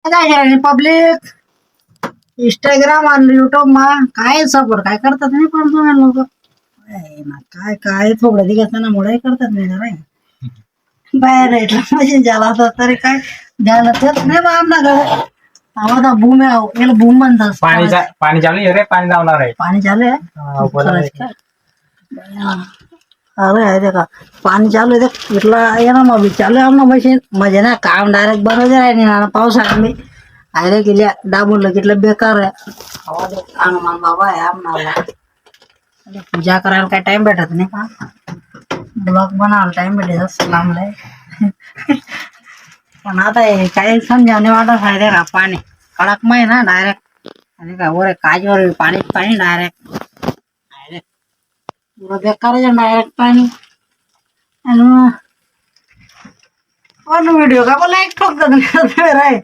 काय public Instagram आणि YouTube मा काय सपोर्ट काय करतात नाही पण तुम्ही लोक काय काय थोडं दिवस ना मुळे करतात नाही जरा बाहेर इथला मशीन झाला असता तरी काय द्यायला तेच नाही बा आमच्याकडे आम्हाला भूमी याला भूम म्हणतात पाणी चालू आहे रे पाणी लावणार आहे पाणी चालू आहे खरंच का? अरे आहे का पाणी चालू आहे ते इथला ये ना मग चालू आहे आमना मशीन म्हणजे ना काम डायरेक्ट बनवते राहिले ना पावसाळ्यात मी आयरे गेल्या दाबून कितलं बेकार आहे हनुमान बाबा आहे आमनाला पूजा करायला काय टाइम भेटत नाही का ब्लॉग बनायला टाइम भेटत असं लांबलाय पण आता हे काही समजावणे वाटत आहे का पाणी कडक माही ना डायरेक्ट आणि काय वर काजवर पाणी पाणी डायरेक्ट पुरं बेकार डायरेक्ट पाणी आणि व्हिडिओ का लाईक ठोकतात रे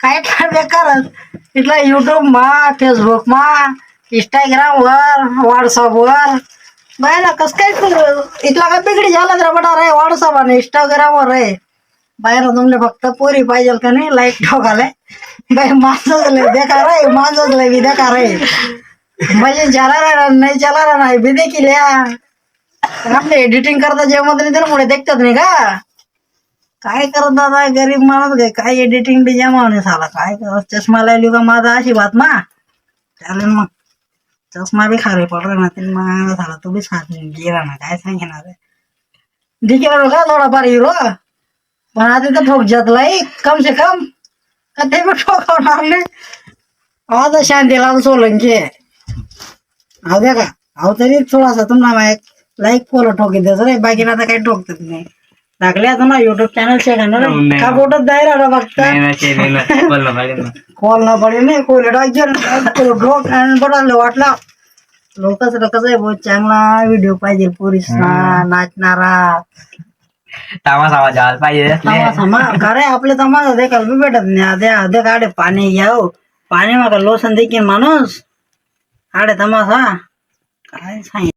काय काय बेकारच इथला युट्यूब मा फेसबुक मा इंस्टाग्राम वर व्हॉट्सअप वर बायला कस काय इथला का बिगडी झाला तर बटा रे व्हॉट्सअप आणि इंस्टाग्राम वर रे बाहेर तुमले फक्त पोरी पाहिजे का नाही लाईक ठोकाले बाई माणसंच लय बेकार आहे माणसंच लय बी बेकार आहे म्हणजे चला नाही चला नाही बी देखील या आपले एडिटिंग करता जेव्हा तर पुढे देखतात नाही का काय करत दादा गरीब माणूस काय एडिटिंग बी जमा होणे साला काय चष्मा लावली का माझा अशी बात मा चालेल मग चष्मा बी खाली पडला ना ते मग झाला तू बी साथ गेला ना काय सांगणार दिखेल का थोडाफार हिरो पण आता तर ठोक जातलाय कम से कम का ते बी ठोकवणार नाही आता शांतीलाल सोलंकी अहो द्या का अहो तरी थोडासा तुम्हाला लाईक फॉलो ठोकी द्याच रे बाकी आता काही ठोकतात नाही टाकले आता ना युट्यूब चॅनल शेअर का बोटच जायला ना बघता कॉल ना पडेल नाही कोले बटाले वाटला लोकच कसं आहे बहुत चांगला व्हिडिओ पाहिजे पोरीसना नाचणारा तमाशा पाहिजे खरे आपले तमाशा देखाल बी भेटत नाही अध्या काढे पाणी घ्याव पाणी मग लोसन देखील माणूस आडे तमाशा काय सांग